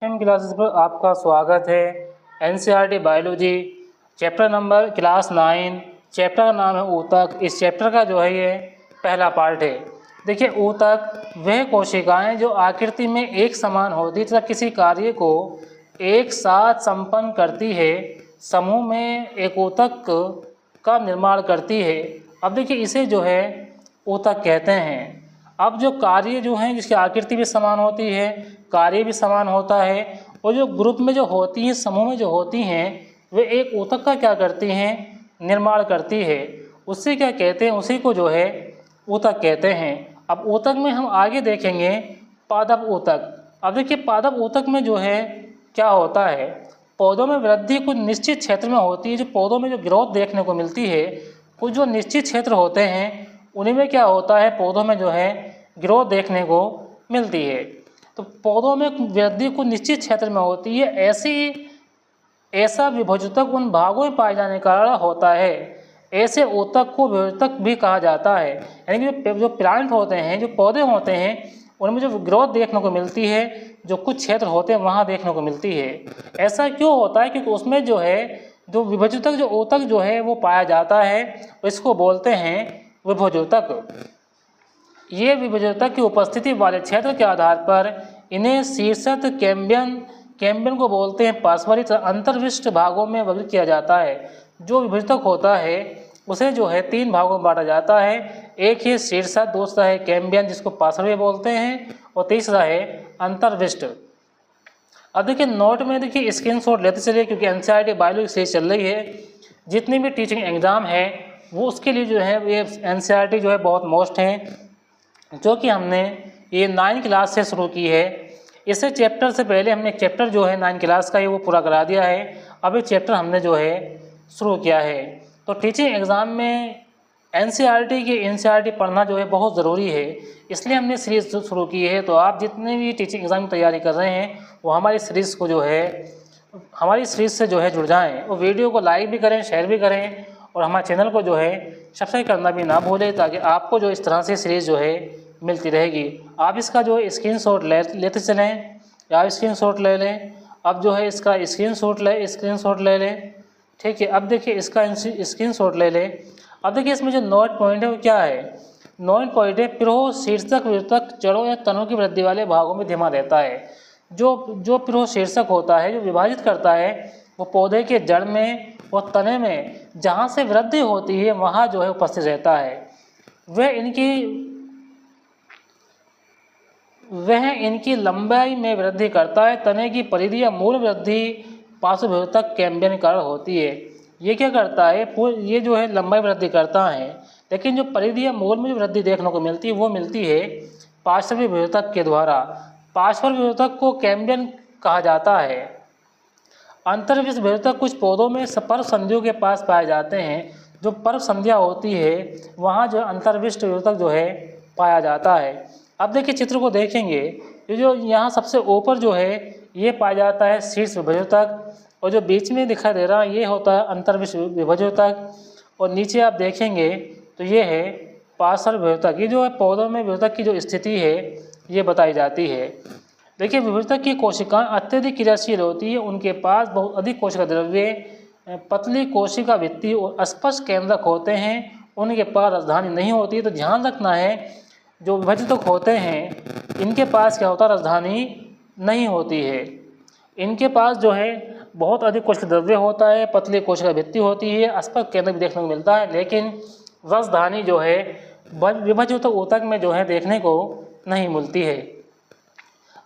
इन classes पर आपका स्वागत है। NCERT biology chapter number class 9, chapter का नाम है ऊतक। इस चैप्टर का जो है ये पहला पार्ट है। देखिए, ऊतक वह कोशिकाएं जो आकृति में एक समान होती तथा किसी कार्य को एक साथ संपन्न करती है, समूह में एक ऊतक का निर्माण करती है। अब देखिए, इसे जो है ऊतक कहते हैं। अब जो कार्य जो हैं जिसकी आकृति भी समान होती है, कार्य भी समान होता है, और जो ग्रुप में जो होती हैं, समूह में जो होती हैं, वे एक ऊतक का क्या करती हैं, निर्माण करती है। उससे क्या कहते हैं, उसी को जो है ऊतक कहते हैं। अब ऊतक में हम आगे देखेंगे पादप ऊतक। अब देखिए, पादप ऊतक में जो है क्या होता है, पौधों में वृद्धि कुछ निश्चित क्षेत्र में होती है। जो पौधों में जो ग्रोथ देखने को मिलती है, कुछ जो निश्चित क्षेत्र होते हैं उन्हीं में क्या होता है, पौधों में जो है ग्रोथ देखने को मिलती है। तो पौधों में वृद्धि कुछ निश्चित क्षेत्र में होती है। ऐसा विभजोतक उन भागों में पाए जाने का कारण होता है। ऐसे ऊतक को विभजोतक भी कहा जाता है। यानी कि जो प्लांट होते हैं, जो पौधे होते हैं, उनमें जो ग्रोथ देखने को मिलती है, जो कुछ क्षेत्र होते हैं वहाँ देखने को मिलती है। ऐसा क्यों होता है? क्योंकि उसमें जो है जो विभजोतक जो ऊतक जो है वो पाया जाता है, इसको बोलते हैं विभजोतक। ये विभजोतक की उपस्थिति वाले क्षेत्र के आधार पर इन्हें शीर्षस्थ कैम्बियम को बोलते हैं। पार्श्ववर्ती तथा अंतर्विष्ट भागों में वर्गीकृत किया जाता है। जो विभजोतक होता है उसे जो है 3 भागों में बांटा जाता है। एक है शीर्षस्थ, दूसरा है कैम्बियम जिसको पार्श्ववर्ती बोलते हैं, और तीसरा है अंतर्विष्ट। अब देखिए, नोट में देखिए स्क्रीनशॉट लेते चलिए, क्योंकि एनसीईआरटी बायोलॉजी सीरीज चल रही है। जितनी भी टीचिंग एग्जाम है वो उसके लिए जो है ये एनसीईआरटी जो है बहुत मोस्ट है, जो कि हमने ये 9 क्लास से शुरू की है। इसे चैप्टर से पहले हमने एक चैप्टर जो है 9 क्लास का ये वो पूरा करा दिया है। अब एक चैप्टर हमने जो है शुरू किया है। तो टीचिंग एग्ज़ाम में एनसीईआरटी पढ़ना जो है बहुत ज़रूरी है, इसलिए हमने सीरीज़ शुरू की है। तो आप जितने भी टीचिंग एग्ज़ाम की तैयारी कर रहे हैं वो हमारी सीरीज़ से जो है जुड़ जाएँ, और वीडियो को लाइक भी करें, शेयर भी करें, और हमारे चैनल को जो है सब्सक्राइब करना भी ना भूलें, ताकि आपको जो इस तरह से सीरीज़ जो है मिलती रहेगी। आप इसका जो है स्क्रीनशॉट लेते चलें, या स्क्रीनशॉट ले लें। अब जो है इसका स्क्रीनशॉट ले लें, ठीक है। अब देखिए, इसका स्क्रीनशॉट ले लें। अब देखिए, इसमें जो नोट पॉइंट है वो क्या है, नोट पॉइंट है पिरोह शीर्षक विभजोतक जड़ों या तनों की वृद्धि वाले भागों में धीमा रहता है। जो पिरोह शीर्षक होता है, जो विभाजित करता है, वो पौधे के जड़ में और तने में जहाँ से वृद्धि होती है वहाँ जो है उपस्थित रहता है। वह इनकी लंबाई में वृद्धि करता है। तने की परिधि या मूल वृद्धि पार्श्वविभजोतक कैम्बियम के कारण होती है। ये क्या करता है, ये जो है लंबाई वृद्धि करता है, लेकिन जो परिधि या मूल में जो वृद्धि देखने को मिलती है वो मिलती है पार्श्वविभजोतक के द्वारा। पार्श्वविभजोतक को कैम्बियम कहा जाता है। अंतर्विष्ट विभजोतक कुछ पौधों में पर्व संधियों के पास पाए जाते हैं। जो पर्व संधियाँ होती है वहाँ जो अंतर्विष्ट विभजोतक जो है पाया जाता है। अब देखिए, चित्र को देखेंगे, ये जो यहाँ सबसे ऊपर जो है ये पाया जाता है शीर्ष विभजोतक, और जो बीच में दिखाई दे रहा है ये होता है अंतर्विष्ट विभजोतक, और नीचे आप देखेंगे तो ये है पार्श्व विभजोतक। ये जो है पौधों में विभजोतक की जो स्थिति है ये बताई जाती है। देखिए, विभजोतक की कोशिकाएं अत्यधिक क्रियाशील होती है। उनके पास बहुत अधिक कोशिका द्रव्य, पतली कोशिका भित्ति और स्पष्ट केंद्रक होते हैं। उनके पास राजधानी नहीं होती है। तो ध्यान रखना है, जो विभजोतक होते हैं इनके पास क्या होता है, राजधानी नहीं होती है। इनके पास जो है बहुत अधिक कोशिका द्रव्य होता है, पतली कोशिका भित्ति होती है, स्पष्ट केंद्रक भी देखने को मिलता है, लेकिन राजधानी जो है विभजोतक ऊतक में जो है देखने को नहीं मिलती है।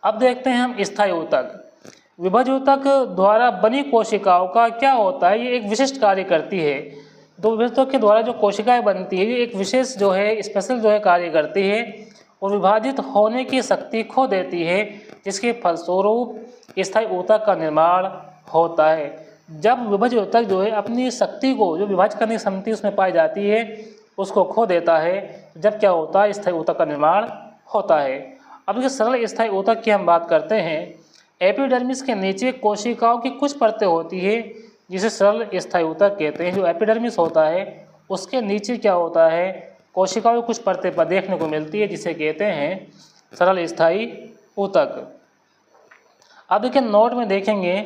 अब देखते हैं हम स्थायी ऊतक। विभजोतक द्वारा बनी कोशिकाओं का क्या होता है, ये एक विशिष्ट कार्य करती है। तो विभजोतक के द्वारा जो कोशिकाएं बनती है ये एक विशेष जो है स्पेशल जो है कार्य करती है, और विभाजित होने की शक्ति खो देती है, जिसके फलस्वरूप स्थायी ऊतक का निर्माण होता है। जब विभजोतक जो है अपनी शक्ति को, जो विभाजित करने की क्षमता उसमें पाई जाती है, उसको खो देता है, जब क्या होता है, स्थायी ऊतक का निर्माण होता है। अब ये सरल स्थायी ऊतक की हम बात करते हैं। एपिडर्मिस के नीचे कोशिकाओं की कुछ परतें होती है जिसे सरल स्थायी ऊतक कहते हैं। जो एपिडर्मिस होता है उसके नीचे क्या होता है, कोशिकाओं की कुछ परतें पर देखने को मिलती है, जिसे कहते हैं सरल स्थायी ऊतक। अब देखिए नोट में देखेंगे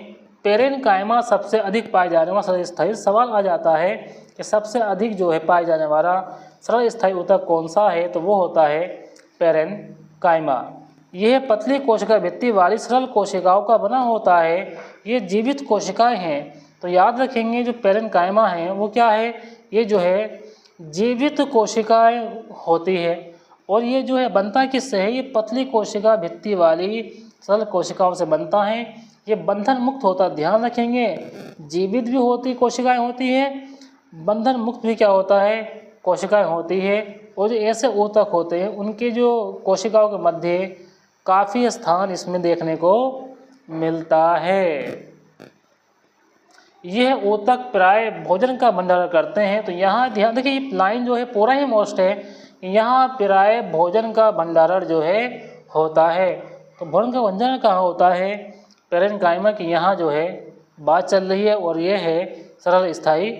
पेरेनकाइमा सबसे अधिक पाए जाने वाला सरल स्थायी, सवाल आ जाता है कि सबसे अधिक जो है पाए जाने वाला सरल स्थायी ऊतक कौन सा है, तो वो होता है पेरेनकाइमा। यह पतली कोशिका भित्ति वाली सरल कोशिकाओं का बना होता है। ये जीवित कोशिकाएं हैं, तो याद रखेंगे जो पेरेनकाइमा है वो क्या है, ये जो है जीवित कोशिकाएं होती है। और ये जो है बनता किससे है, ये पतली कोशिका भित्ति वाली सरल कोशिकाओं से बनता है। ये बंधन मुक्त होता, ध्यान रखेंगे, जीवित भी होती कोशिकाएं होती है, बंधन मुक्त भी क्या होता है, कोशिकाएं होती है। और जो ऐसे ऊतक होते हैं उनके जो कोशिकाओं के मध्य काफ़ी स्थान इसमें देखने को मिलता है। यह ऊतक प्राय भोजन का भंडारण करते हैं। तो यहाँ ध्यान देखिए, ये लाइन जो है पूरा ही मोस्ट है, यहाँ प्राय भोजन का भंडारण जो है होता है। तो भोजन का भंडारण कहाँ होता है, पेरेनकाइमा की यहाँ जो है बात चल रही है, और ये है सरल स्थायी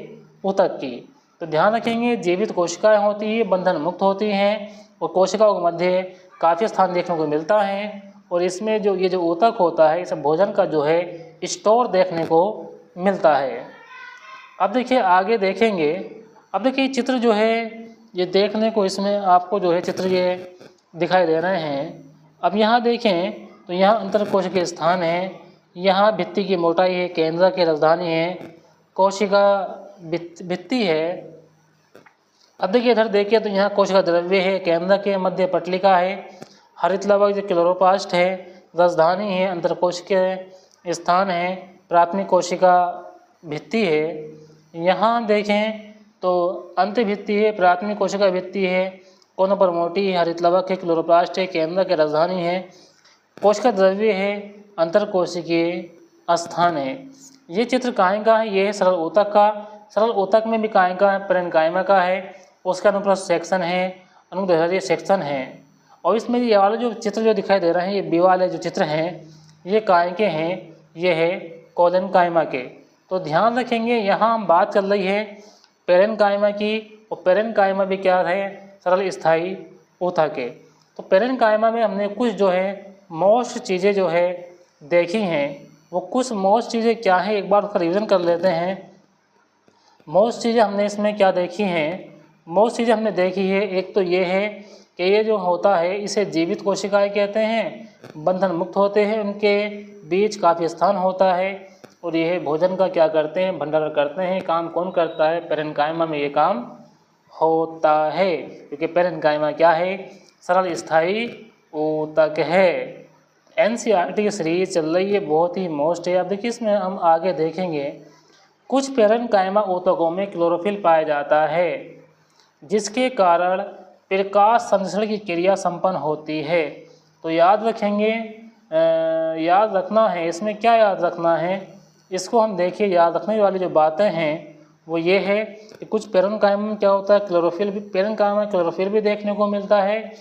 ऊतक की। तो ध्यान रखेंगे जीवित कोशिकाएं होती है, बंधन मुक्त होती हैं, और कोशिकाओं के मध्य काफ़ी स्थान देखने को मिलता है। और इसमें जो ये जो ऊतक होता है, इसे भोजन का जो है स्टोर देखने को मिलता है। अब देखिए आगे देखेंगे, अब देखिए चित्र जो है ये देखने को इसमें आपको जो है चित्र ये दिखाई दे रहे हैं। अब यहाँ देखें तो यहाँ अंतरकोशिकीय स्थान है, यहाँ भित्ति की मोटाई है, केंद्र की राजधानी है, कोशिका भित्ति है। अब देखिए इधर देखिए तो यहाँ कोशिका द्रव्य है, केंद्र के मध्य पटलिका है, हरित लवक जो क्लोरोप्लास्ट है, राजधानी है, अंतरकोशिकीय स्थान है, प्राथमिक कोशिका भित्ति है। यहाँ देखें तो अंतभित्ति है, प्राथमिक कोशिका भित्ति है, कोनों पर मोटी है, हरित लवक है, क्लोरोप्लास्ट है, केंद्र की राजधानी है, कोशिका द्रव्य है, अंतरकोशिकीय स्थान है। ये चित्र काय का है, ये है सरल ऊतक का। सरल ऊतक में भी काय का है, पेरेनकाइमा का है, उसका अनुप्रस्थ सेक्शन है, अनुदैर्घ्य सेक्शन है। और इसमें ये वाले जो चित्र जो दिखाई दे रहे हैं, ये बी वाले जो चित्र हैं ये काय के हैं, ये है कोलेनकाइमा के। तो ध्यान रखेंगे यहाँ हम बात चल रही है पेरेनकाइमा की, और पेरेनकाइमा भी क्या है, सरल स्थायी ऊतक है। तो पेरेनकाइमा में हमने कुछ जो है मोस्ट चीज़ें जो है देखी हैं, वो कुछ मोस्ट चीज़ें क्या हैं एक बार उसका रिवीजन कर लेते हैं। मोस्ट चीज़ें हमने इसमें क्या देखी हैं, मोस्ट चीज़ें हमने देखी है, एक तो ये है कि ये जो होता है इसे जीवित कोशिकाएं कहते हैं, बंधन मुक्त होते हैं, उनके बीच काफ़ी स्थान होता है, और ये भोजन का क्या करते हैं, भंडारण करते हैं। काम कौन करता है, पेरेनकाइमा में ये काम होता है, क्योंकि पेरेनकाइमा क्या है, सरल स्थायी ऊतक है। एनसीईआरटी की सीरीज चल रही है, बहुत ही मोस्ट है। अब देखिए इसमें हम आगे देखेंगे, कुछ पेरेनकाइमा ऊतकों में क्लोरोफिल पाया जाता है, जिसके कारण प्रकाश संश्लेषण की क्रिया संपन्न होती है। तो याद रखेंगे, याद रखना है, इसमें क्या याद रखना है, इसको हम देखिए। याद रखने वाली जो बातें हैं वो ये है कि कुछ पेरेनकाइमा में क्या होता है, क्लोरोफिल भी, पेरेनकाइमा में क्लोरोफिल भी देखने को मिलता है।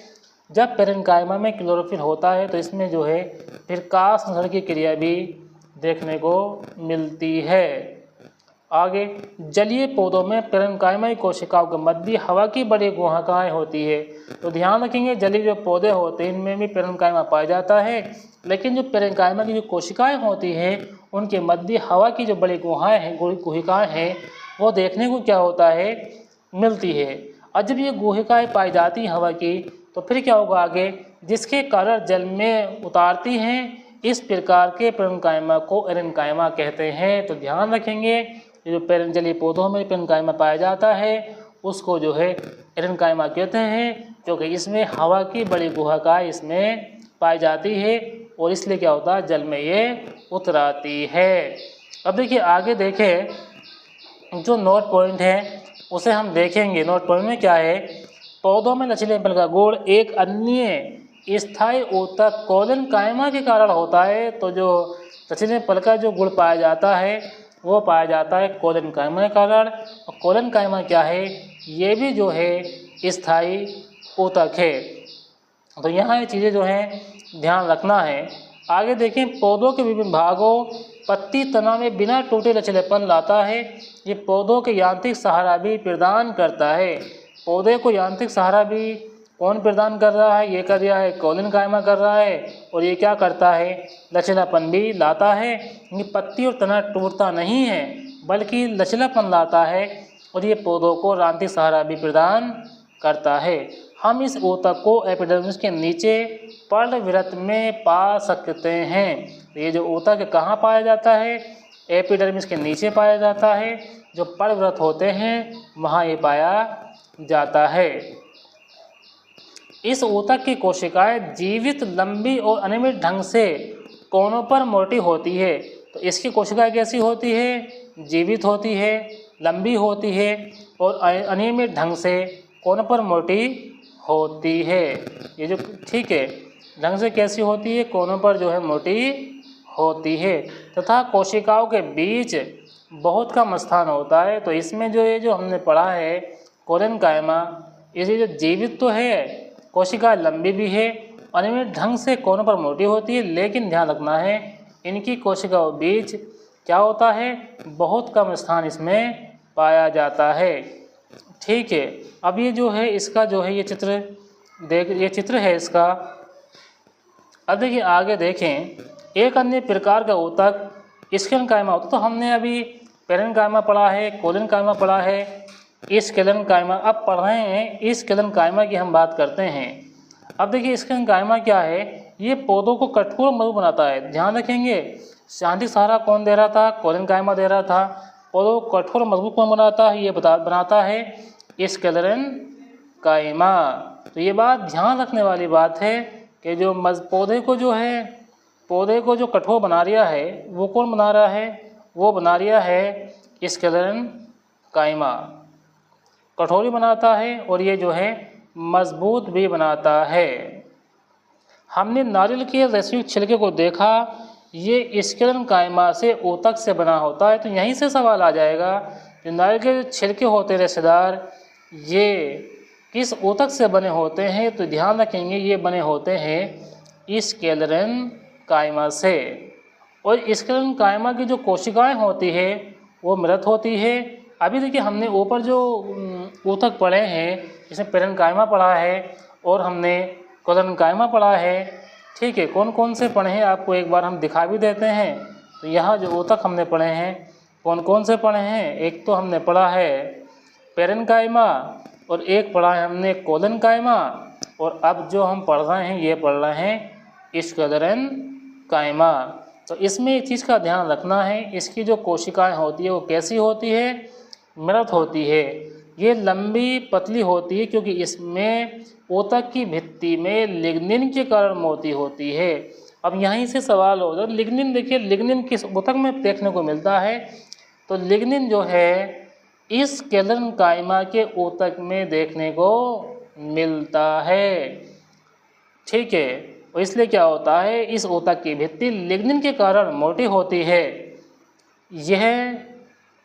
जब पेरेनकाइमा में क्लोरोफिल होता है तो इसमें जो है प्रकाश संश्लेषण की क्रिया भी देखने को मिलती है। आगे जलीय पौधों में पेरेनकाइमा कोशिकाओं के मध्य हवा की बड़ी गुहाकाएँ होती है। तो ध्यान रखेंगे जलीय जो पौधे होते हैं इनमें भी पेरेनकाइमा पाया जाता है, लेकिन जो पेरेनकाइमा की जो कोशिकाएं होती हैं उनके मध्य हवा की जो बड़ी गुहाएँ हैं, गुहिकाएँ हैं, वो देखने को क्या होता है, मिलती है। और जब ये गुहिकाएँ पाई जाती हैं हवा की, तो फिर क्या होगा आगे, जिसके कारण जल में उतारती हैं। इस प्रकार के पेरेनकाइमा को एरेनकाइमा कहते हैं। तो ध्यान रखेंगे ये जो जलीय पौधों में पेरेनकाइमा पाया जाता है उसको जो है एरेनकाइमा कहते हैं, क्योंकि इसमें हवा की बड़ी गुहाकाएँ इसमें पाई जाती है, और इसलिए क्या होता है, जल में ये उतराती है। अब देखिए आगे देखें, जो नोट पॉइंट है उसे हम देखेंगे। नोट पॉइंट में क्या है, पौधों में लचीलेपन का गुण एक अन्य स्थायी ऊतक कोलेनकाइमा के कारण होता है। तो जो लचीलेपन का जो गुण पाया जाता है वो पाया जाता है कोलेनकाइमा के कारण। और कोलेनकाइमा क्या है, ये भी जो है स्थायी ऊतक है। तो यहाँ ये चीज़ें जो हैं ध्यान रखना है। आगे देखें, पौधों के विभिन्न भागों पत्ती तना में बिना टूटे लचीलेपन लाता है। ये पौधों के यांत्रिक सहारा भी प्रदान करता है। पौधे को यांत्रिक सहारा भी कौन प्रदान कर रहा है? ये कर रहा है कोलिन कायमा कर रहा है। और ये क्या करता है? लचीलापन भी लाता है। ये पत्ती और तना टूटता नहीं है बल्कि लचीलापन लाता है और ये पौधों को रांतिक सहारा भी प्रदान करता है। हम इस ऊतक को एपिडर्मिस के नीचे पर्णवृत्त में पा सकते हैं। ये जो ऊतक कहाँ पाया जाता है? एपिडर्मिस के नीचे पाया जाता है। जो पर्णवृत्त होते हैं वहाँ ये पाया जाता है। इस ऊतक की कोशिकाएं जीवित, लंबी और अनियमित ढंग से कोनों पर मोटी होती है। तो इसकी कोशिकाएं कैसी होती है? जीवित होती है, लंबी होती है और अनियमित ढंग से कोनों पर मोटी होती है। ये जो ठीक है, ढंग से कैसी होती है? कोनों पर जो है मोटी होती है तथा कोशिकाओं के बीच बहुत कम स्थान होता है। तो इसमें जो ये जो हमने पढ़ा है कोलन कायमा, इसे जो जीवित तो है, कोशिका लंबी भी है, अनियमित ढंग से कोनों पर मोटी होती है, लेकिन ध्यान रखना है इनकी कोशिकाओं बीच क्या होता है? बहुत कम स्थान इसमें पाया जाता है। ठीक है, अब ये जो है इसका जो है ये चित्र है इसका। अब देखिए आगे देखें, एक अन्य प्रकार का ऊतक स्केलन कायमा होता। तो हमने अभी पेरेन कायमा पढ़ा है, कोलन कायमा पढ़ा है, स्केलन कायमा अब पढ़ रहे हैं। स्केलन कायमा की हम बात करते हैं। अब देखिए स्केलन कायमा क्या है? ये पौधों को कठोर मजबूत बनाता है। ध्यान रखेंगे, शांति सहारा कौन दे रहा था? कोलन कायमा दे रहा था। पौधों को कठोर मजबूत कौन बनाता है? ये बनाता है स्केलन कायमा। तो ये बात ध्यान रखने वाली बात है कि जो पौधे को जो कठोर बना रहा है वो कौन बना रहा है? वो बना रहा है स्केलन कायमा। कठोरी बनाता है और ये जो है मजबूत भी बनाता है। हमने नारियल के रेशमी छिलके को देखा, ये स्केलन कायमा से ऊतक से बना होता है। तो यहीं से सवाल आ जाएगा, जो नारियल के छिलके होते हैं रेशेदार, ये किस ऊतक से बने होते हैं? तो ध्यान रखेंगे ये बने होते हैं स्केलन कायमा से। और स्केलन कायमा की जो कोशिकाएं होती है वो मृत होती है। अभी देखिए हमने ऊपर जो ऊतक पढ़े हैं, इसमें पेरेन कायमा पढ़ा है और हमने कोलन कायमा पढ़ा है। ठीक है, कौन कौन से पढ़े हैं आपको एक बार हम दिखा भी देते हैं। तो यहाँ जो ऊतक हमने पढ़े हैं कौन कौन से पढ़े हैं? एक तो हमने पढ़ा है पेरेन कायमा और एक पढ़ा है हमने कोलन कायमा, और अब जो हम पढ़ रहे हैं ये पढ़ रहे हैं स्केलन कायमा। तो इसमें एक चीज़ का ध्यान रखना है, इसकी जो कोशिकाएं होती है वो कैसी होती है? मृत होती है। ये लंबी पतली होती है क्योंकि इसमें ऊतक की भित्ति में लिग्निन के कारण मोटी होती है। अब यहीं से सवाल हो जाए, लिग्निन देखिए, लिग्निन किस ऊतक में देखने को मिलता है? तो लिग्निन जो है इस स्केलन कायमा के ऊतक में देखने को मिलता है। ठीक है, और इसलिए क्या होता है, इस ऊतक की भित्ति लिग्निन के कारण मोटी होती है। यह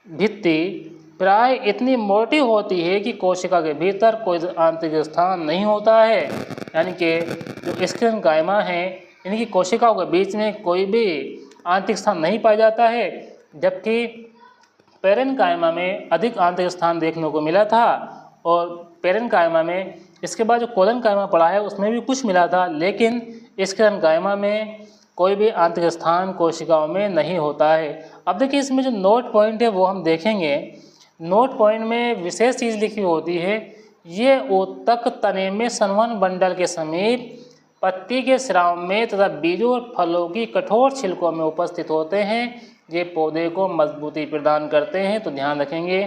भित्ति प्राय इतनी मोटी होती है कि कोशिका के भीतर कोई आंतरिक स्थान नहीं होता है। यानी कि जो स्केलन कायमा है इनकी कोशिकाओं के बीच में कोई भी आंतरिक स्थान नहीं पाया जाता है, जबकि पेरेन कायमा में अधिक आंतरिक स्थान देखने को मिला था। और पेरेन कायमा में इसके बाद जो कोलन कायमा पड़ा है उसमें भी कुछ मिला था, लेकिन स्केलन कायमा में कोई भी आंतरिक स्थान कोशिकाओं में नहीं होता है। अब देखिए इसमें जो नोट पॉइंट है वो हम देखेंगे। नोट पॉइंट में विशेष चीज़ लिखी होती है, ये ऊतक तने में संवहन बंडल के समीप पत्ती के स्राव में तथा बीजों और फलों की कठोर छिलकों में उपस्थित होते हैं। ये पौधे को मजबूती प्रदान करते हैं। तो ध्यान रखेंगे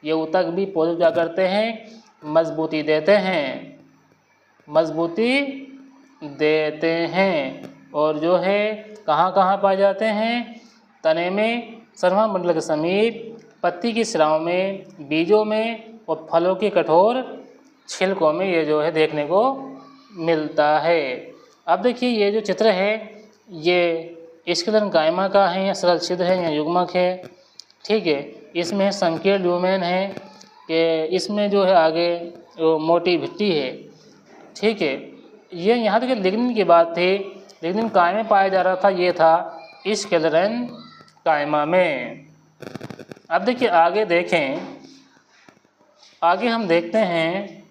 ये ऊतक भी पौधे क्या करते हैं? मजबूती देते हैं, मजबूती देते हैं। और जो है कहाँ कहाँ पाए जाते हैं? तने में, संवहन बंडल के समीप, पत्ती की स्राव में, बीजों में और फलों की कठोर छिलकों में ये जो है देखने को मिलता है। अब देखिए ये जो चित्र है ये स्केलन कायमा का है, या सरल छिद्र है या युग्मक है। ठीक है, इसमें संकीर्ण ल्यूमेन है कि इसमें जो है आगे मोटी भित्ति है। ठीक है, ये यहाँ तक लिग्निन की बात थी। लिग्निन काय में पाया जा रहा था? ये था स्केलन कायमा में। अब देखिए आगे देखें, आगे हम देखते हैं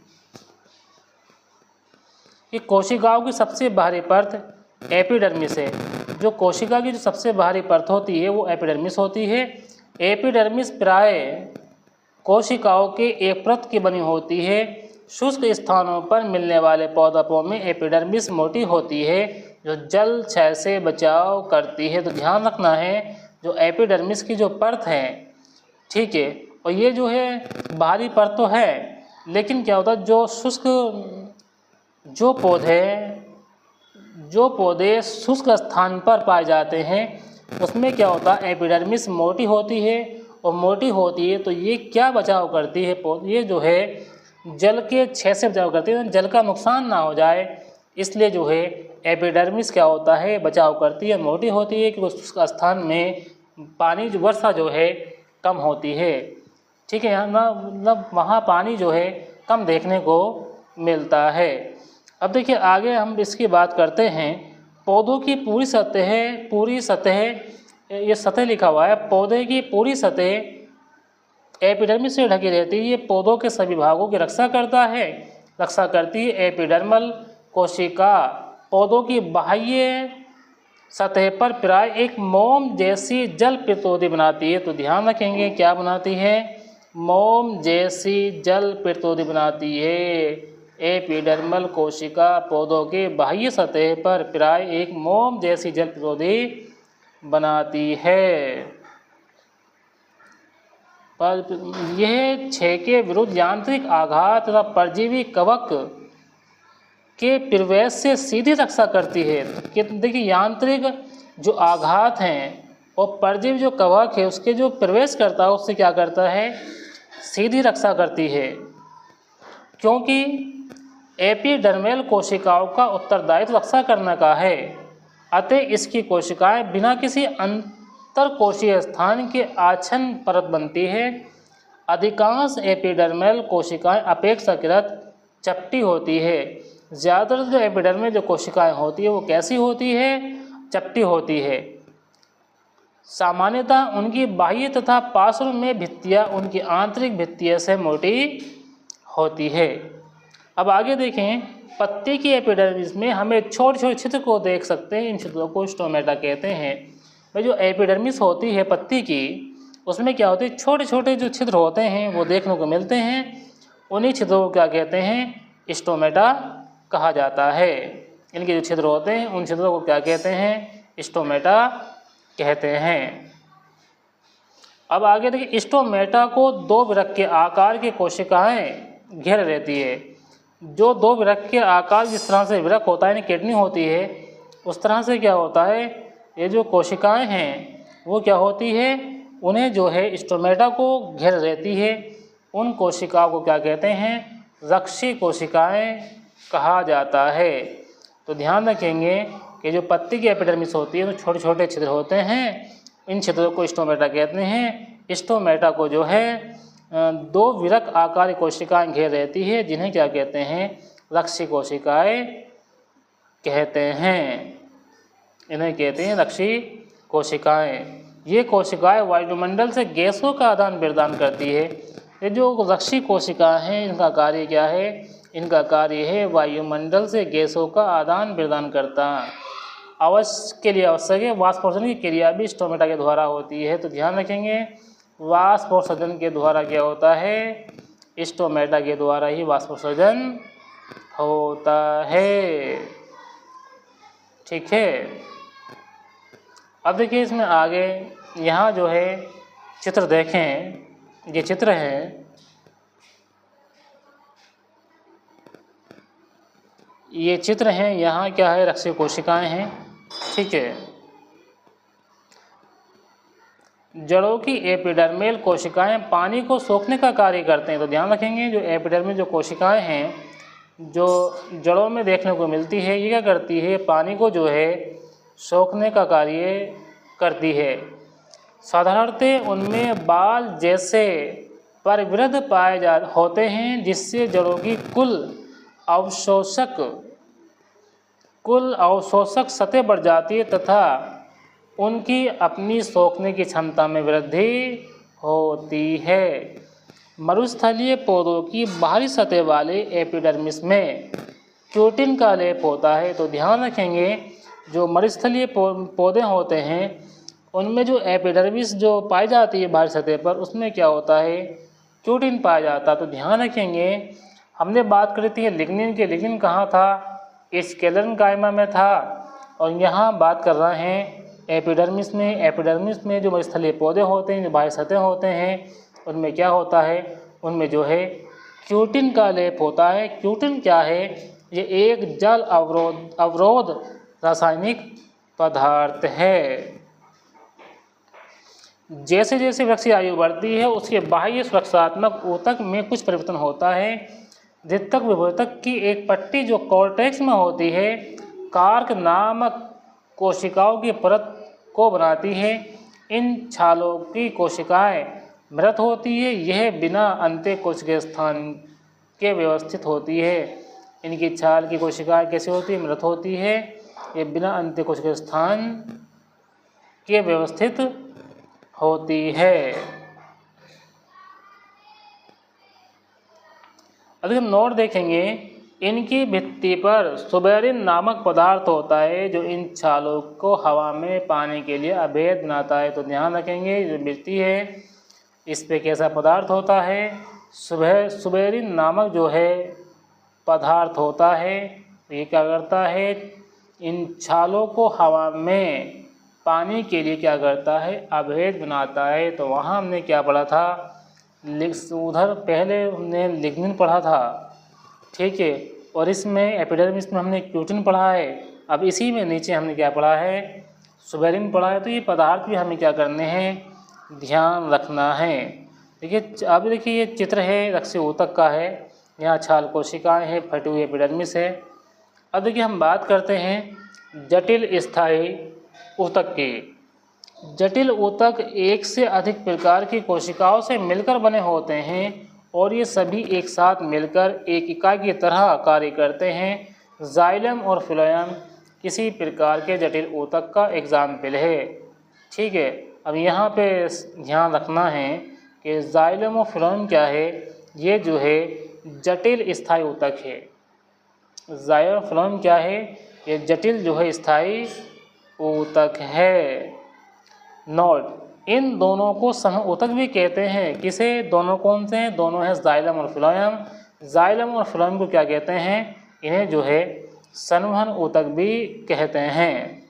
कि कोशिकाओं की सबसे बाहरी परत एपिडर्मिस है। जो कोशिका की जो सबसे बाहरी परत होती है वो एपिडर्मिस होती है। एपिडर्मिस प्राय कोशिकाओं के एक परत की बनी होती है। शुष्क स्थानों पर मिलने वाले पौधों में एपिडर्मिस मोटी होती है जो जल क्षय से बचाव करती है। तो ध्यान रखना है जो एपिडर्मिस की जो परत है, ठीक है, और ये जो है बाहरी परत तो है, लेकिन क्या होता है जो शुष्क जो पौधे शुष्क स्थान पर पाए जाते हैं उसमें क्या होता है एपिडर्मिस मोटी होती है, और मोटी होती है तो ये क्या बचाव करती है, ये जो है जल के क्षय से बचाव करती है, जल का नुकसान ना हो जाए, इसलिए जो है एपिडर्मिस क्या होता है बचाव करती है, मोटी होती है, क्योंकि उस स्थान में पानी जो वर्षा जो है कम होती है, ठीक है, यहाँ मतलब वहाँ पानी जो है कम देखने को मिलता है। अब देखिए आगे हम इसकी बात करते हैं। पौधों की पूरी सतह ये सतह लिखा हुआ है, पौधे की पूरी सतह एपिडर्मिस से ढकी रहती है। ये पौधों के सभी भागों की रक्षा करती है। एपिडर्मल कोशिका पौधों की बाह्य सतह पर प्राय एक मोम जैसी जल प्रतिरोधी बनाती है। तो ध्यान रखेंगे क्या बनाती है, मोम जैसी जल प्रतिरोधी बनाती है। एपिडर्मल कोशिका पौधों के बाह्य सतह पर प्राय एक मोम जैसी जल प्रतिरोधी बनाती है। पर यह क्षय के विरुद्ध यांत्रिक आघात तथा परजीवी कवक के प्रवेश से सीधी रक्षा करती है। कि देखिए यांत्रिक जो आघात हैं और परजीवी जो कवक है उसके जो प्रवेश करता है उससे क्या करता है, सीधी रक्षा करती है, क्योंकि एपिडर्मल कोशिकाओं का उत्तरदायित्व रक्षा करने का है। अतः इसकी कोशिकाएं बिना किसी अंतर कोशीय स्थान के आच्छन्न परत बनती है। अधिकांश एपिडर्मल कोशिकाएं अपेक्षाकृत चपटी होती है। ज़्यादातर जो एपिडर्मल जो कोशिकाएं होती है वो कैसी होती है, चपटी होती है। सामान्यतः उनकी बाह्य तथा पार्श्व में भित्तियाँ उनकी आंतरिक भित्तियों से मोटी होती है। अब आगे देखें, पत्ती की एपिडर्मिस में हमें छोटे छोटे छिद्र को देख सकते हैं, इन छिद्रों को स्टोमेटा कहते हैं। भाई जो एपिडर्मिस होती है पत्ती की उसमें क्या होती है, छोटे छोटे जो छिद्र होते हैं वो देखने को मिलते हैं, उन्हीं छिद्रों को क्या कहते हैं, स्टोमेटा कहा जाता है। इनके जो छिद्र होते हैं उन छिद्रों को क्या कहते हैं, स्टोमेटा कहते हैं। अब आगे देखिए, स्टोमेटा को दो वृक्क के आकार की कोशिकाएं घेर रहती है। जो दो वृक्क के आकार जिस तरह से वृक्क होता है, किडनी होती है, उस तरह से क्या होता है, ये जो कोशिकाएं हैं वो क्या होती है, उन्हें जो है स्टोमेटा को घेर रहती है। उन कोशिकाओं को क्या कहते हैं, रक्षी कोशिकाएं कहा जाता है। तो ध्यान रखेंगे कि जो पत्ती की एपिडर्मिस होती है तो छोटे छोटे छिद्र होते हैं, इन छिद्रों को स्टोमेटा कहते हैं। स्टोमेटा को जो है दो विरक आकार कोशिकाएं घेर रहती है, जिन्हें क्या कहते हैं, रक्षी कोशिकाएं कहते हैं। इन्हें कहते हैं रक्षी कोशिकाएं। ये कोशिकाएं वायुमंडल से गैसों का आदान प्रदान करती है। ये जो रक्षी कोशिकाएं हैं इनका कार्य क्या है, इनका कार्य है वायुमंडल से गैसों का आदान प्रदान करता। के लिए आवश्यक है वाष्पोत्सर्जन की क्रिया भी स्टोमेटा के द्वारा होती है। तो ध्यान रखेंगे, वाष्पोत्सर्जन के द्वारा क्या होता है, स्टोमेटा के द्वारा ही वाष्पोत्सर्जन होता है। ठीक है, अब देखिए इसमें आगे यहाँ जो है चित्र देखें, ये चित्र है, ये चित्र हैं, यहाँ क्या है, रक्षी कोशिकाएं हैं। ठीक है, जड़ों की एपिडर्मल कोशिकाएं पानी को सोखने का कार्य करते हैं। तो ध्यान रखेंगे, जो एपिडर्मल जो कोशिकाएं हैं जो जड़ों में देखने को मिलती है, ये क्या करती है, पानी को जो है सोखने का कार्य करती है। साधारणतः उनमें बाल जैसे परिवृद्ध पाए होते हैं, जिससे जड़ों की कुल अवशोषक सतह बढ़ जाती है तथा उनकी अपनी सोखने की क्षमता में वृद्धि होती है। मरुस्थलीय पौधों की बाहरी सतह वाले एपिडर्मिस में क्यूटिन का लेप होता है। तो ध्यान रखेंगे जो मध्यस्थलीय पौधे होते हैं उनमें जो एपिडर्मिस जो पाई जाती है बाहरी सतह पर, उसमें क्या होता है, क्यूटिन पाया जाता है। तो ध्यान रखेंगे हमने बात करी थी लिग्निन की, लिग्निन कहाँ था, स्केलेटन कायमा में था, और यहाँ बात कर रहे हैं एपिडर्मिस में। एपिडर्मिस में जो मध्यस्थलीय पौधे होते हैं, जो बाह्य सतह होते हैं, उनमें क्या होता है, उनमें जो है क्यूटिन का लेप होता है। क्यूटिन क्या है, ये एक जल अवरोध रासायनिक पदार्थ है। जैसे जैसे वृक्ष की आयु बढ़ती है उसके बाह्य सुरक्षात्मक ऊतक में कुछ परिवर्तन होता है। द्वितीयक विभोजक की एक पट्टी जो कॉर्टेक्स में होती है, कार्क नामक कोशिकाओं की परत को बनाती है। इन छालों की कोशिकाएं मृत होती है, यह बिना अंत्य कोशिकीय स्थान के व्यवस्थित होती है। इनकी छाल की कोशिकाएं कैसी होती है, मृत होती है, ये बिना अंत्य कोशिकीय स्थान के व्यवस्थित होती है। अभी हम नोट देखेंगे, इनकी भित्ति पर सुबेरिन नामक पदार्थ होता है जो इन छालों को हवा में पाने के लिए अभेद बनाता है। तो ध्यान रखेंगे जो भित्ति है इस पे कैसा पदार्थ होता है, सुबेरिन नामक जो है पदार्थ होता है। ये क्या करता है, इन छालों को हवा में पानी के लिए क्या करता है, अभेद बनाता है। तो वहाँ हमने क्या पढ़ा था, उधर पहले हमने लिग्निन पढ़ा था, ठीक है, और इसमें एपिडर्मिस में हमने क्यूटिन पढ़ा है। अब इसी में नीचे हमने क्या पढ़ा है, सुबेरिन पढ़ा है। तो ये पदार्थ भी हमें क्या करने हैं, ध्यान रखना है। देखिए अब देखिए ये चित्र है रक्ष्य ऊतक का है, यहाँ छाल कोशिकाएं हैं, फटी हुई एपिडर्मिस है। अब देखिए हम बात करते हैं जटिल स्थायी ऊतक की। जटिल ऊतक एक से अधिक प्रकार की कोशिकाओं से मिलकर बने होते हैं और ये सभी एक साथ मिलकर एक इकाई की तरह कार्य करते हैं। जाइलम और फ्लोएम किसी प्रकार के जटिल ऊतक का एग्जाम्पल है, ठीक है। अब यहाँ पे ध्यान रखना है कि जाइलम और फ्लोएम क्या है, ये जो है जटिल स्थायी ऊतक है। जाइलम और फ्लोएम क्या है, ये जटिल जो है स्थायी ऊतक है। नोट, इन दोनों को सह ऊतक भी कहते हैं। किसे, दोनों कौन से हैं, दोनों हैं जाइलम और फ्लोएम। जाइलम और फ्लोएम को क्या कहते हैं, इन्हें जो है संवहन ऊतक भी कहते हैं।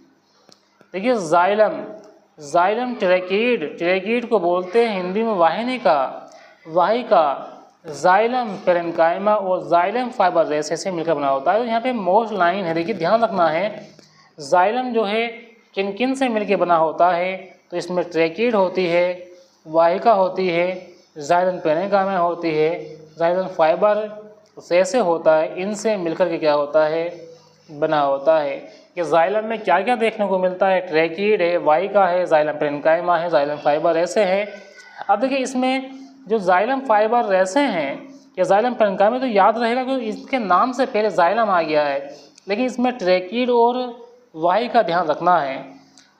देखिए जाइलम ट्रेकीड को बोलते हैं हिंदी में वाहिका। जाइलम पेरेन्काइमा और जाइलम फाइबर रेशे से मिलकर बना होता है। तो यहाँ पे मोस्ट लाइन है, देखिए ध्यान रखना है, जाइलम जो है किन किन से मिलकर बना होता है। तो इसमें ट्रेकीड होती है, वाहिका होती है, जाइलम पेरेन्काइमा होती है, जाइलम फाइबर रेशे होता है, इनसे मिलकर के क्या होता है, बना होता है। कि जाइलम में क्या क्या देखने को मिलता है, ट्रेकीड है, वाहिका है, जाइलम पेरेन्काइमा है, जाइलम फाइबर रेशे है। अब देखिए इसमें जो जाइलम फाइबर रेशे हैं या जाइलम पेरेन्काइमा, तो याद रहेगा कि इसके नाम से पहले जाइलम आ गया है, लेकिन इसमें ट्रेकीड और वाहिका ध्यान रखना है,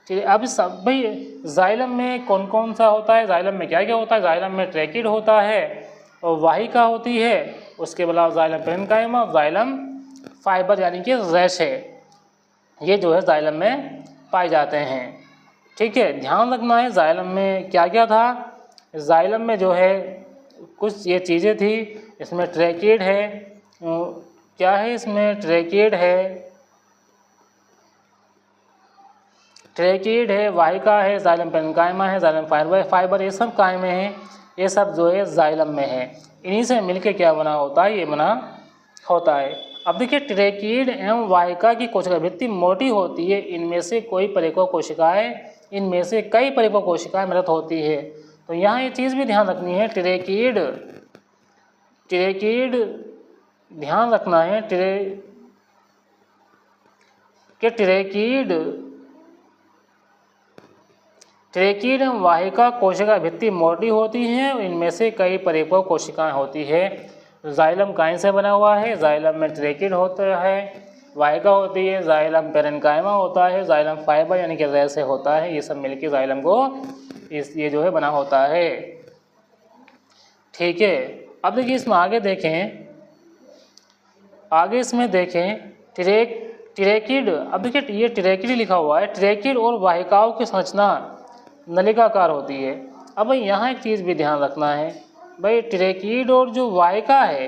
ठीक है। अब सब भाई जाइलम में कौन कौन सा होता है, जाइलम में क्या क्या होता है, जाइलम में ट्रेकीड होता है और वाहिका होती है, उसके अलावा जाइलम पेरेन्काइमा, जाइलम फाइबर यानी कि रेशे, ये जो है जाइलम में पाए जाते हैं, ठीक है। ध्यान रखना है जाइलम में क्या क्या था। जाइलम में जो है कुछ ये चीज़ें थी, इसमें ट्रेकीड है, क्या है इसमें, ट्रेकीड है, वाहिका है, जाइलम पेरेन्काइमा है, जाइलम फाइबर, ये सब काय में है, ये सब जो है जाइलम में है। इन्हीं से मिलके क्या बना होता है, ये बना होता है। अब देखिए ट्रेकीड एवं वाहिका की कोशिका भित्ति मोटी होती है, इनमें से कई परिपक्व कोशिकाएं मृत होती है। तो यहाँ ये चीज़ भी ध्यान रखनी है, ट्रेकीड ध्यान रखना है, ट्रेकीड एवं वाहिका कोशिका भित्ति मोटी होती है, इनमें से कई परिपक्व कोशिकाएं होती है। जाइलम काय से बना हुआ है, जाइलम में ट्रेकीड होता है, वाहिका होती है, जाइलम पेरेन्काइमा होता है, जाइलम फाइबर यानी कि रेशे होता है, ये सब मिलके जाइलम को ये जो है बना होता है, ठीक है। अब देखिए इसमें आगे देखें, आगे इसमें देखें ट्रेकिड। अब देखिए ये ट्रेकिड लिखा हुआ है। ट्रेकिड और वाहिकाओं की संरचना नलिकाकार होती है। अब भाई यहाँ एक चीज़ भी ध्यान रखना है, भाई ट्रेकिड और जो वाहिका है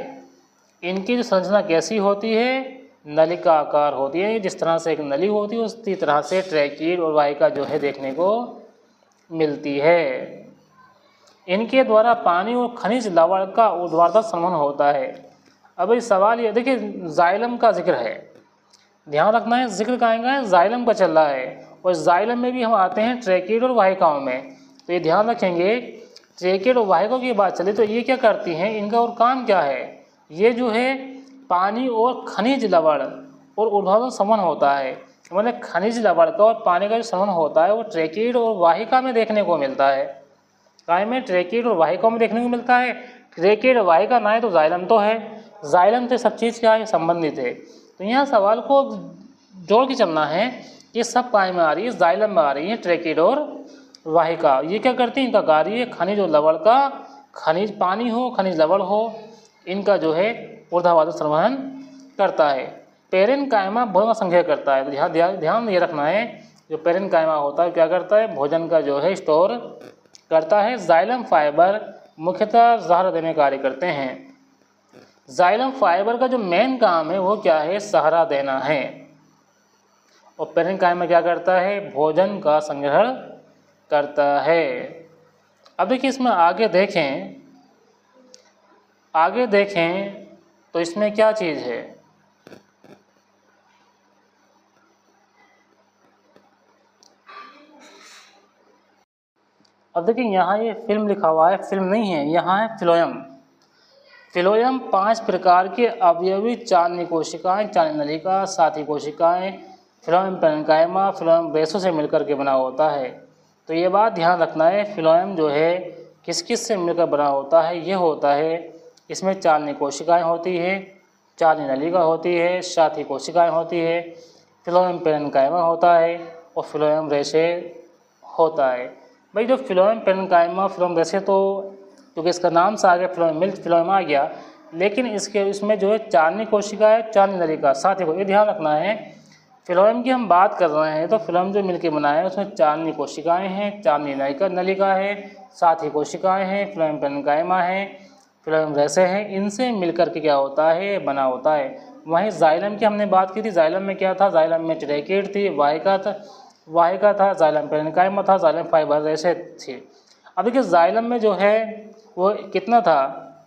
इनकी जो संरचना कैसी होती है, नलिकाकार होती है। जिस तरह से एक नली होती है उसी तरह से ट्रेकिड और वाहिका जो है देखने को मिलती है। इनके द्वारा पानी और खनिज लवण का ऊर्ध्वाधर संवहन होता है। अब इस सवाल ये देखिए, जाइलम का जिक्र है, ध्यान रखना है, जिक्र कहेंगे जाइलम का चल रहा है, और जाइलम में भी हम आते हैं ट्रेकिड और वाहिकाओं में। तो ये ध्यान रखेंगे, ट्रेकिड और वाहिकाओं की बात चले तो ये क्या करती हैं, इनका और काम क्या है, ये जो है पानी और खनिज लवण और ऊर्ध्वाधर संवहन होता है। मतलब खनिज लवण का और पानी का जो संवहन होता है वो ट्रेकिड और वाहिका में देखने को मिलता है। काय में, ट्रेकिड और वाहिका में देखने को मिलता है। ट्रेकिड और वाहिका ना है तो जाइलम तो है, जाइलम से सब चीज़ क्या है, संबंधित है। तो यहाँ सवाल को जोड़ के चलना है, ये सब काय में आ रही है, जाइलम में आ रही है ट्रेकिड और वाहिका। ये क्या करती हैं, इनका कार्य है खनिज और लवण का, खनिज पानी हो खनिज लवण हो, इनका जो है ऊर्ध्वाधर संवहन करता है। पेरेनकाइमा भोजन का संग्रह करता है। तो ध्यान ये रखना है, जो पेरेनकाइमा होता है क्या करता है, भोजन का जो है स्टोर करता है। जाइलम फाइबर मुख्यतः सहारा देने का कार्य करते हैं। जाइलम फाइबर का जो मेन काम है वो क्या है, सहारा देना है। और पेरेनकाइमा क्या करता है, भोजन का संग्रहण करता है। अब देखिए इसमें आगे देखें तो इसमें क्या चीज़ है, अब देखिए यहाँ ये फिल्म लिखा हुआ है, फिल्म नहीं है, यहाँ है फिलोयम। फिलोयम 5 प्रकार के अवयवी चालनी कोशिकाएं, चालनी नलिका, साथी कोशिकाएं, फिलोयम पेरेनकाइमा, फिलोयम रेशों से मिलकर के बना होता है। तो ये बात ध्यान रखना है, फिलोयम जो है किस किस से मिलकर बना होता है, ये होता है, इसमें चालनी कोशिकाएं होती है, चालनी नलिका होती है, साथी कोशिकाएं होती है, फिलोयम पेरेनकाइमा होता है और फिलोयम रेशे होता है। भाई जो फिलोयम पेरेनकाइमा, फिलोयम रेशे तो क्योंकि इसका नाम से आ गया फिलोयम, मिल्क फिलोयम आ गया, लेकिन इसमें जो है चालनी कोशिका है, चालनी नलिका, साथी को ये ध्यान रखना है। फिलोयम की हम बात कर रहे हैं तो फिलोयम जो मिलकर बना है उसमें चालनी कोशिकाएं हैं, चालनी नलिका है, साथी कोशिकाएं हैं, फिलोयम पेरेनकाइमा है, फिलोयम रेशे हैं, इनसे मिलकर के क्या होता है, बना होता है। वहीं जाइलम की हमने बात की थी, जाइलम में क्या था, जाइलम में ट्रेकिड थी, वाहिका था, जाइलम पेरेनकाइमा था, जाइलम फाइबर रेशे थी। अब देखिए जाइलम में जो है वो कितना था,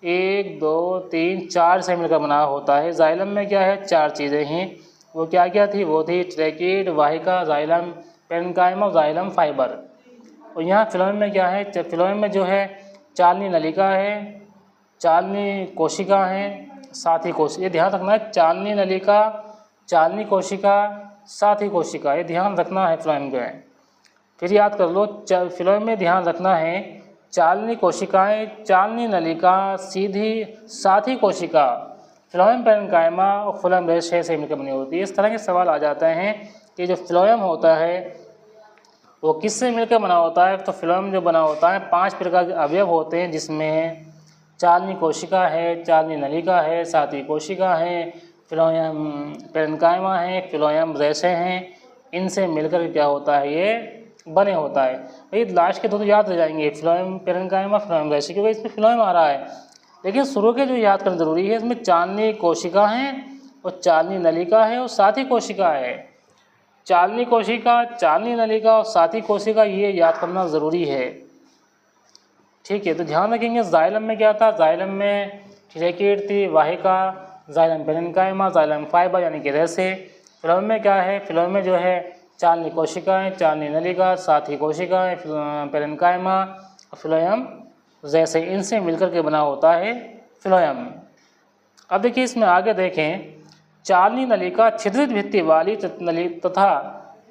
1 2 3 4 से मिलकर बना होता है। जाइलम में क्या है, 4 चीज़ें हैं, वो क्या क्या थी, वो थी ट्रेकिड, वाहिका, जाइलम पेरेनकाइमा, जाइलम फाइबर। और यहाँ फिलोयम में क्या है, फिलोयम में जो है चालनी नलिका है, चालनी कोशिका है, साथी कोशिका, ये ध्यान रखना है, चालनी नलिका, चालनी कोशिका, साथी कोशिका, ये ध्यान रखना है फिलोयम को। फिर याद कर लो, फिलोयम में ध्यान रखना है चालनी कोशिकाएं, चालनी नलिका, सीधी साथी कोशिका, फिलोयम पेरेनकाइमा और फिलोयम रेशे से मिलकर बनी होती है। इस तरह के सवाल आ जाते हैं कि जो फिलोयम होता है वो किससे मिलकर बना होता है। तो फिलोयम जो बना होता है 5 प्रकार के अवयव होते हैं, जिसमें चालनी कोशिका है, चालनी नलिका है, साथी कोशिका है, फिलोयम पेरेनकाइमा है, फिलोयम रेशे हैं, इनसे मिलकर क्या होता है, ये बने होता है। भाई लास्ट के दो तो याद रह जाएंगे, फिलोयम पेरेनकाइमा, फिलोयम रेशे, क्योंकि इसमें फिलोयम आ रहा है, लेकिन शुरू के जो याद करना जरूरी है, इसमें चालनी कोशिका है और चालनी नलिका है और साथी कोशिका है। चालनी कोशिका, चालनी नलिका और साथी कोशिका, ये याद करना ज़रूरी है, ठीक है। तो ध्यान रखेंगे जाइलम में क्या था, जाइलम में ट्रेकिड थी, वाहिका, जाइलम पेरेनकाइमा, जाइलम फाइबर यानी कि रेशे। फिलोयम में क्या है, फिलोयम में जो है चालनी कोशिकाएं, चालनी नलिका, साथी कोशिकाएं, पेरेनकाइमा, फिलोयम रेशे, इनसे मिलकर के बना होता है फिलोयम। अब देखिए इसमें आगे देखें, चालनी नलिका छिद्रित भित्ति वाली तथा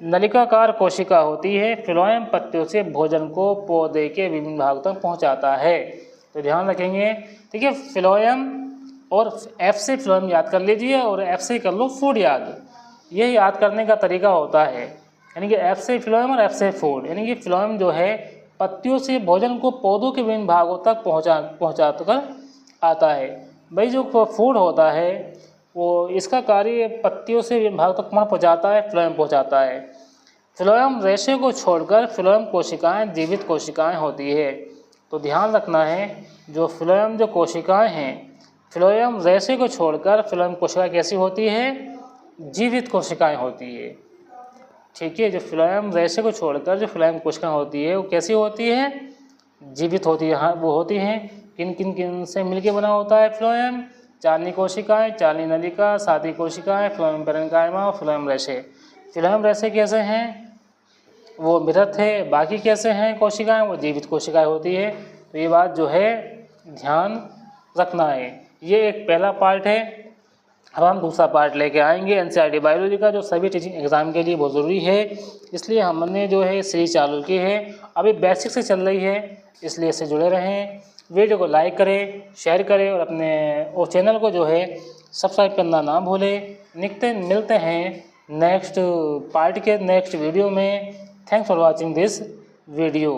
नलिकाकार कोशिका होती है। फिलोयम पत्तियों से भोजन को पौधे के विभिन्न भागों तक पहुंचाता है। तो ध्यान रखेंगे, ठीक है, फिलोयम और एफ से फिलोयम याद कर लीजिए और एफ से कर लो फूड याद, ये याद करने का तरीका होता है, यानी कि एफ से फिलोयम और एफ से फूड, यानी कि फिलोयम जो है पत्तियों से भोजन को पौधों के विभिन्न भागों तक पहुँचा कर आता है। भाई जो फूड होता है वो इसका कार्य पत्तियों से विभिन्न भाग तक कौन पहुँचाता है, फ्लोएम पहुँचाता है। फ्लोएम रेशे को छोड़कर फ्लोएम कोशिकाएं जीवित कोशिकाएं होती है। तो ध्यान रखना है, जो फ्लोएम जो कोशिकाएं हैं, फ्लोएम रेशे को छोड़कर फ्लोएम कोशिकाएं कैसी होती है, जीवित कोशिकाएं होती है। ठीक है, जो फ्लोएम रेशे को छोड़कर जो फ्लोएम कोशिकाएं होती है वो कैसी होती है, जीवित होती है। हाँ, वो होती हैं किन किन किन से मिलके बना होता है फ्लोएम, चालनी कोशिकाएं, चालनी नलिका, साथी कोशिकाएं, फ्लोएम पैरेन्काइमा और फ्लोएम रेशे। फ्लोएम रेशे कैसे हैं, वो मृत है, बाकी कैसे हैं कोशिकाएं, वो जीवित कोशिकाएं होती है। तो ये बात जो है ध्यान रखना है। ये एक पहला पार्ट है। अब हम दूसरा पार्ट लेके आएंगे एनसीईआरटी बायोलॉजी का, जो सभी टीचिंग एग्जाम के लिए बहुत ज़रूरी है। इसलिए हमने जो है सीरीज चालू की है, अभी बेसिक से चल रही है, इसलिए इससे जुड़े रहें। वीडियो को लाइक करें, शेयर करें और अपने चैनल को जो है सब्सक्राइब करना ना भूलें। मिलते हैं नेक्स्ट पार्ट के नेक्स्ट वीडियो में। Thanks for watching this video.